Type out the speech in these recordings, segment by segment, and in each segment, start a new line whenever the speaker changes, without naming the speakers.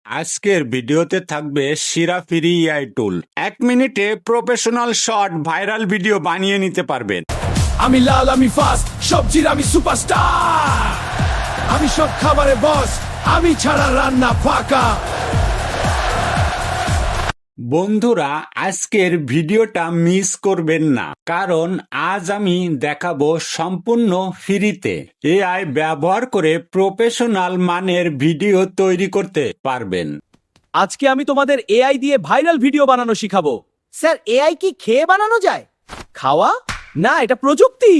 আজকের ভিডিওতে থাকবে সেরা ফ্রি এআই টুল। 1 মিনিটে প্রফেশনাল শর্ট ভাইরাল ভিডিও বানিয়ে নিতে পারবেন।
আমি লাল, আমি ফাস্ট, সবজির আমি সুপারস্টার। আমি সব খাবারে বস, আমি ছাড়া রান্না ফাঁকা।
বন্ধুরা, আজকের ভিডিওটা মিস করবেন না, কারণ আজ আমি দেখাবো সম্পূর্ণ ফ্রিতে এআই ব্যবহার করে প্রফেশনাল মানের ভিডিও তৈরি করতে পারবেন।
আজকে আমি তোমাদের এআই দিয়ে ভাইরাল ভিডিও বানানো শিখাবো।
স্যার, এআই কি খেয়ে বানানো যায়?
খাওয়া না, এটা প্রযুক্তি।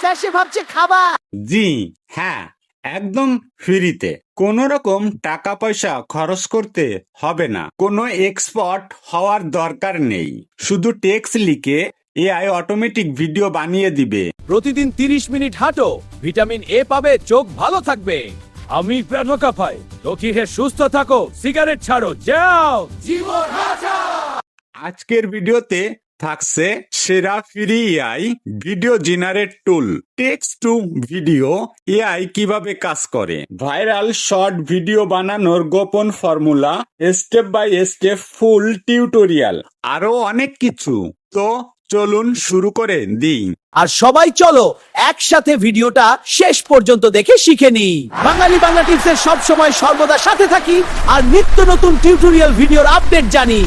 স্যার, সে ভাবছে খাবার।
জি হ্যাঁ, একদম ফ্রিতে। কোনো রকম টাকা পয়সা খরচ করতে হবে না, কোনো এক্সপার্ট হওয়ার দরকার নেই। শুধু টেক্সট লিখে এআই অটোমেটিক ভিডিও বানিয়ে দিবে।
প্রতিদিন 30 মিনিট হাঁটো, ভিটামিন এ পাবে, চোখ ভালো থাকবে। আমি পেটকা পাই, লক্ষ্মী হে সুস্থ থাকো, সিগারেট ছাড়ো, যাও জীবন বাঁচাও।
আজকের ভিডিওতে থাকছে সেরা free AI video generate tool. Text to video AI কিভাবে কাজ করে, ভাইরাল শর্ট ভিডিও বানানোর গোপন formula, step by step full tutorial, আরো অনেক কিছু। তো চলুন শুরু করে দিই।
আর সবাই চলো একসাথে ভিডিওটা শেষ পর্যন্ত দেখে শিখে নিই। বাঙালি বাংলা টিপসের সব সময় সর্বদা সাথে থাকি আর নিত্য নতুন টিউটোরিয়াল ভিডিওর আপডেট জানি।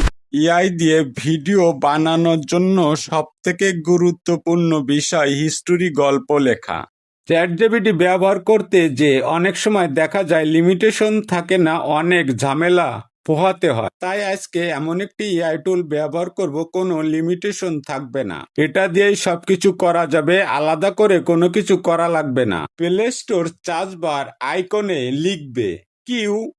এআই দিয়ে ভিডিও বানানোর জন্য সবথেকে গুরুত্বপূর্ণ বিষয় হিস্টোরি, গল্প লেখা। চ্যাটজিপিটি ব্যবহার করতে যে অনেক সময় দেখা যায় লিমিটেশন থাকে না, অনেক ঝামেলা পোহাতে হয়। তাই আজকে এমন একটি এআই টুল ব্যবহার করব, কোনো লিমিটেশন থাকবে না। এটা দিয়েই সবকিছু করা যাবে, আলাদা করে কোনো কিছু করা লাগবে না। প্লে স্টোর সার্চ বার আইকনে লিখবে QWENAI,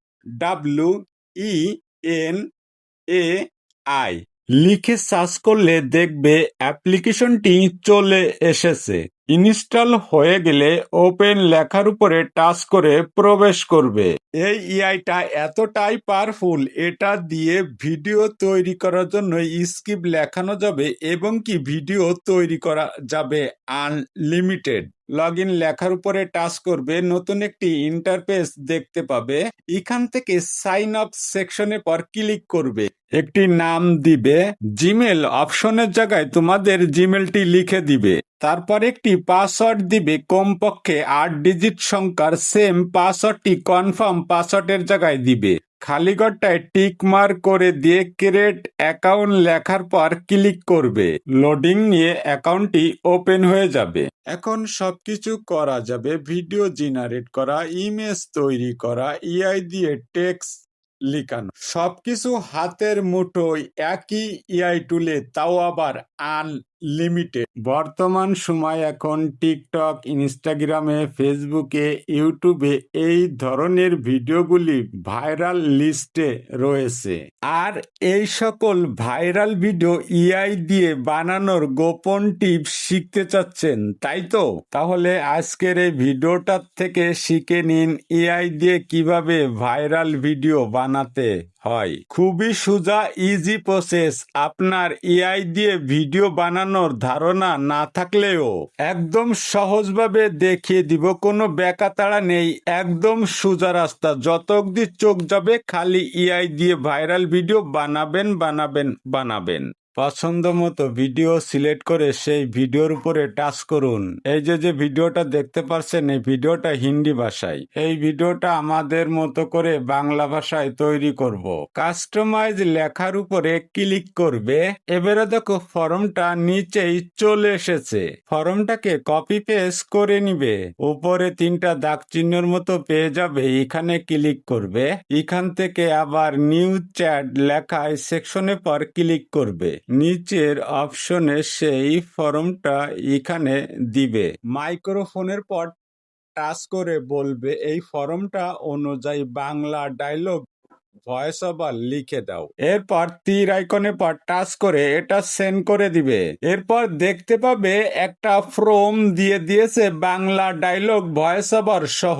লিখে সার্চ করলে দেখবে অ্যাপ্লিকেশনটি চলে এসেছে। ইনস্টল হয়ে গেলে ওপেন লেখার উপরে টাচ করে প্রবেশ করবে। এই এআইটা এতটাই পাওয়ারফুল, এটা দিয়ে ভিডিও তৈরি করার জন্য স্ক্রিপ্ট লেখানো যাবে এবং কি ভিডিও তৈরি করা যাবে আনলিমিটেড। লগইন লেখার উপরে টাচ করবে, নতুন একটি ইন্টারফেস দেখতে পাবে। এখান থেকে সাইন আপ সেকশনের পর ক্লিক করবে, একটি নাম দিবে। জিমেল অপশনের জায়গায় তোমাদের জিমেলটি লিখে দিবে। তারপর একটি পাসওয়ার্ড দিবে, কমপক্ষে 8 ডিজিট সংখ্যার। সেম পাসওয়ার্ডটি কনফার্ম পাসওয়ার্ডের জায়গায় দিবে। খালি ঘরটায় টিক মার্ক করে দিয়ে ক্রিয়েট অ্যাকাউন্ট লেখার পর ক্লিক করবে। লোডিং নিয়ে অ্যাকাউন্টটি ওপেন হয়ে যাবে। এখন সবকিছু করা যাবে, ভিডিও জেনারেট করা, ইমেজ তৈরি করা, এআই দিয়ে টেক্সট লিখানো, সবকিছু হাতের মুঠোয় একই এআই টুলে, তাও আবার আনলিমিটেড। বর্তমান সময় এখন টিকটক, ইনস্টাগ্রামে, ফেসবুকে, ইউটিউবে এই ধরনের ভিডিওগুলি ভাইরাল লিস্টে রয়েছে। আর এই সকল ভাইরাল ভিডিও এআই দিয়ে বানানোর গোপন টিপস শিখতে চাচ্ছেন, তাই তো? তাহলে আজকের এই ভিডিওটা থেকে শিখে নিন এআই দিয়ে কিভাবে ভাইরাল ভিডিও বানাতে হয়। খুবই সোজা, ইজি প্রসেস। আপনার এআই দিয়ে ভিডিও বানানোর ধারণা না থাকলেও একদম সহজভাবে দেখিয়ে দিব, কোনো বেকাতাড়া নেই, একদম সোজা রাস্তা। যত অবধি চোখ যাবে খালি এআই দিয়ে ভাইরাল ভিডিও বানাবেন বানাবেন বানাবেন। পছন্দ মতো ভিডিও সিলেক্ট করে সেই ভিডিওর উপরে টাচ করুন। এই যে ভিডিওটা দেখতে পাচ্ছেন, এই ভিডিওটা হিন্দি ভাষায়। এই ভিডিওটা আমাদের মতো করে বাংলা ভাষায় তৈরি করব। কাস্টমাইজ লেখার উপরে ক্লিক করবে। এবারে দেখো ফর্মটা নিচেই চলে এসেছে। ফর্মটাকে কপি পেস্ট করে নিবে। উপরে 3টা দাগ চিহ্নের মতো পেয়ে যাবে, এখানে ক্লিক করবে। এখান থেকে আবার নিউ চ্যাট লেখা সেকশনে পর ক্লিক করবে। নিচের অপশনে সেই ফর্মটা এখানে দিবে। মাইক্রোফোনের পর টাচ করে বলবে এই ফর্মটা অনুযায়ী বাংলা ডায়লগ ভয়েস ওভার লিখে দাও। এরপর তীর আইকনে পর টাচ করে এটা সেন্ড করে দিবে। এরপর দেখতে পাবে একটা ফর্ম দিয়ে দিয়েছে বাংলা ডায়লগ ভয়েস ওভার সহ।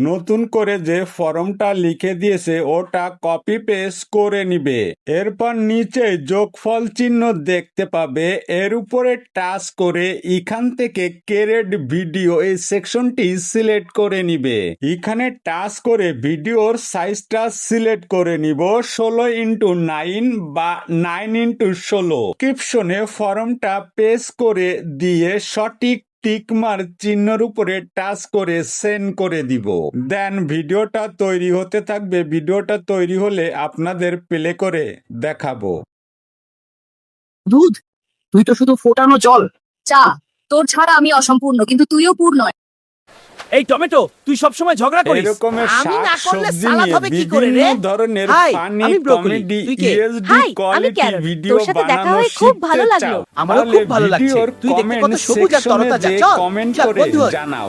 নতুন করে যে ফর্মটা লিখে দিয়েছে ওটা কপি পেস্ট করে নিবে। এরপর নিচে যোগফল চিহ্ন দেখতে পাবে, এর উপরে টাচ করে এখান থেকে ক্রিয়েট ভিডিও এই সেকশনটি সিলেক্ট করে নিবে। এখানে টাচ করে ভিডিওর সাইজটা সিলেক্ট করে নিব 16:9 বা 9:16। ডিসক্রিপশনে ফর্মটা পেস্ট করে দিয়ে সঠিক টিকমার চিহ্নের উপরে টাচ করে সেন্ড করে দিব। দেন ভিডিওটা তৈরি হতে থাকবে। ভিডিওটা তৈরি হলে আপনাদের প্লে করে দেখাবো।
দুধ, তুই তো শুধু ফোটানো জল।
চা, তোর ছাড়া আমি অসম্পূর্ণ, কিন্তু তুইও পূর্ণ।
এই টমেটো, তুই সবসময় ঝগড়া করিস।
এরকমের
আমি না
শাক
করলে
সবজি
সালাদ
নিয়ে
হবে কি করে রে?
বিভিন্ন ধরনের
হাই,
ফানি
আমি ব্রোকলি,
কমেডি
তুই কে?
ইএসডি
হাই, আমি
কোয়ালিটি
ক্যারট।
ভিডিও
তোর সাথে দেখা
বানানো
হয়ে খুব ভালো
শিখতে
লাগলো।
চাও?
আমারও
তাহলে
খুব ভালো লাগছে।
ভিডিওর
তুই দেখতে
কমেন্ট
কত সবুজ আর
সেকশনে
তরতাজা।
যে
চল,
কমেন্ট
চল,
করে
বন্ধু হই।
জানাও।